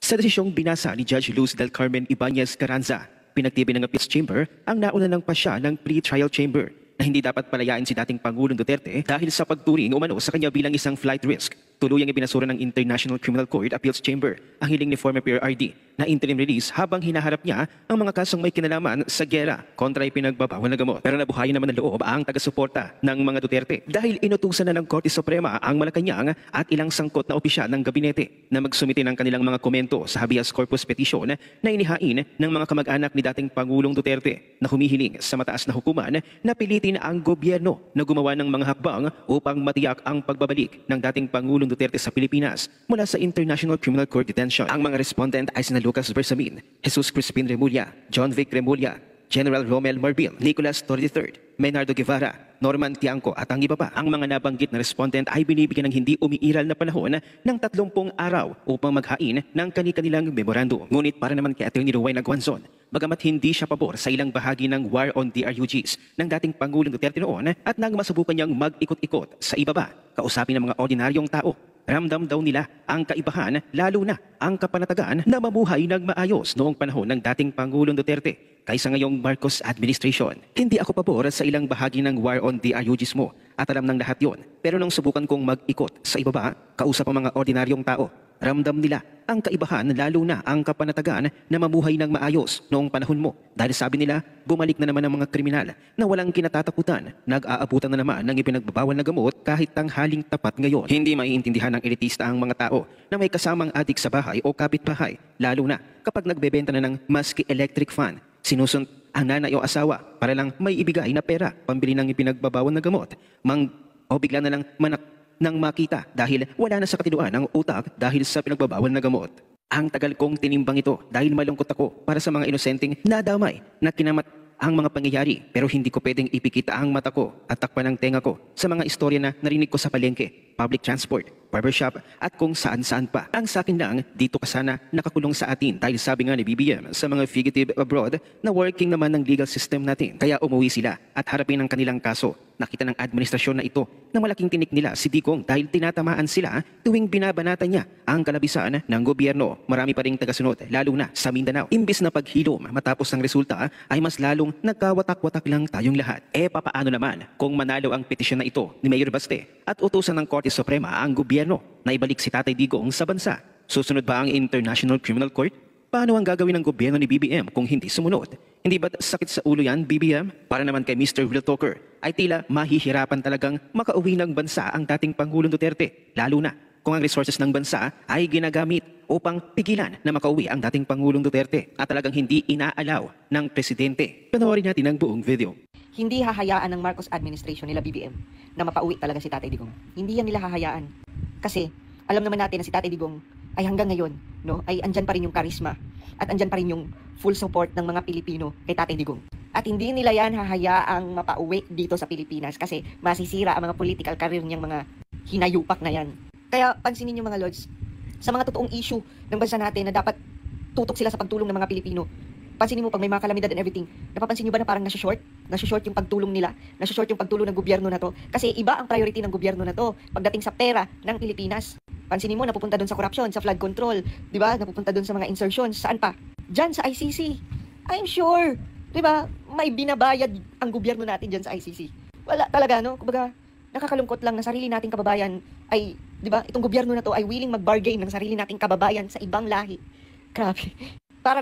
Sa desisyong binasa ni Judge Luz del Carmen Ibanez Carranza, pinagtibi ng appeals chamber ang nauna ng pasya ng pre-trial chamber na hindi dapat palayain si dating Pangulong Duterte dahil sa pagturing umano sa kanya bilang isang flight risk. Tuluyang ibinasura ng International Criminal Court Appeals Chamber ang hiling ni former PRRD na interim release habang hinaharap niya ang mga kasong may kinalaman sa gera kontra ipinagbabawal na gamot. Pero nabuhayan naman ng loob ang taga-suporta ng mga Duterte dahil inutusan na ng Korte Suprema ang Malacanang at ilang sangkot na opisyal ng gabinete na magsumite ng kanilang mga komento sa habeas corpus petition na inihain ng mga kamag-anak ni dating Pangulong Duterte na humihiling sa mataas na hukuman na pilitin ang gobyerno na gumawa ng mga hakbang upang matiyak ang pagbabalik ng dating Pangulong Duterte sa Pilipinas mula sa International Criminal Court detention. Ang mga respondent ay sina Lucas Bersamin, Jesus Crispin Remulla, John Vic Remulla, General Romel Marbil, Nicolas Torre III, Menardo Guevara, Norman Tiangco at ang iba pa. Ang mga nabanggit na respondent ay binibigyan ng hindi umiiral na panahon ng 30 araw upang maghain ng kani-kanilang memorandum. Ngunit para naman kay Atty. Rowena Guanzon, bagamat hindi siya pabor sa ilang bahagi ng war on DRUGs ng dating Pangulong Duterte noon at nang masubukan niyang mag-ikot-ikot sa ibaba, kausapin ng mga ordinaryong tao, ramdam daw nila ang kaibahan lalo na ang kapanatagan na mamuhay ng maayos noong panahon ng dating Pangulong Duterte kaysa ngayong Marcos administration. Hindi ako pabor sa ilang bahagi ng war on DRUGs mo at alam ng lahat yon. Pero nung subukan kong mag-ikot sa ibaba, kausap ang mga ordinaryong tao, ramdam nila ang kaibahan lalo na ang kapanatagan na mamuhay ng maayos noong panahon mo. Dahil sabi nila, bumalik na naman ang mga kriminal na walang kinatatakutan, nag-aabutan na naman ng ipinagbabawal na gamot kahit tanghaling tapat ngayon. Hindi maiintindihan ng elitista ang mga tao na may kasamang adik sa bahay o kapitbahay, lalo na kapag nagbebenta na ng maski electric fan, sinusunt ang nanay o asawa para lang may ibigay na pera pambili ng ipinagbabawal na gamot. O bigla na lang nang makita dahil wala na sa katinuan ang utak dahil sa pinagbabawal na gamot. Ang tagal kong tinimbang ito dahil malungkot ako para sa mga inosenteng nadamay na kinamat ang mga pangyayari, pero hindi ko pwedeng ipikit ang mata ko at takpan ang tenga ko sa mga istorya na narinig ko sa palengke, public transport, barbershop at kung saan-saan pa. Ang sa akin lang, dito ka sana nakakulong sa atin dahil sabi nga ni BBM sa mga fugitive abroad na working naman ng legal system natin. Kaya umuwi sila at harapin ang kanilang kaso. Nakita ng administrasyon na ito na malaking tinik nila si Digong dahil tinatamaan sila tuwing binabanatan niya ang kalabisan ng gobyerno. Marami pa ring tagasunod, lalo na sa Mindanao. Imbis na paghilom matapos ang resulta ay mas lalong nagkawatak-watak lang tayong lahat. Papaano naman kung manalo ang petisyon na ito ni Mayor Baste at utusan ng Korte Suprema ang gobyerno na ibalik si Tatay Digong sa bansa? Susunod ba ang International Criminal Court? Paano ang gagawin ng gobyerno ni BBM kung hindi sumunod? Hindi ba sakit sa ulo yan, BBM? Para naman kay Mr. Will Talker, ay tila mahihirapan talagang makauwi ng bansa ang dating Pangulong Duterte, lalo na kung ang resources ng bansa ay ginagamit upang pigilan na makauwi ang dating Pangulong Duterte at talagang hindi inaalaw ng presidente. Panoorin natin ang buong video. Hindi hahayaan ng Marcos administration nila BBM na mapauwi talaga si Tatay Digong. Hindi yan nila hahayaan. Kasi alam naman natin na si Tatay Digong ay hanggang ngayon, no, ay andyan pa rin yung karisma at andyan pa rin yung full support ng mga Pilipino kay Tatay Digong. At hindi nila yan hahayaang mapauwi dito sa Pilipinas kasi masisira ang mga political career niyang mga hinayupak na yan. Kaya pansinin niyo mga lords, sa mga totoong issue ng bansa natin na dapat tutok sila sa pagtulong ng mga Pilipino, pansinin mo pag may mga kalamidad and everything, napapansin niyo ba na parang nasa-short yung pagtulong nila, nasa-short yung pagtulong ng gobyerno na to? Kasi iba ang priority ng gobyerno na to pagdating sa pera ng Pilipinas. Pansinin mo, napupunta doon sa corruption, sa flood control, di ba? Napupunta doon sa mga insertions, saan pa? Diyan sa ICC. I'm sure, di ba? May binabayad ang gobyerno natin diyan sa ICC. Wala talaga, no? Kumbaga, nakakalungkot lang na sarili nating kababayan ay, di ba? Itong gobyerno na to ay willing mag-bargain ng sarili nating kababayan sa ibang lahi. Grabe. Para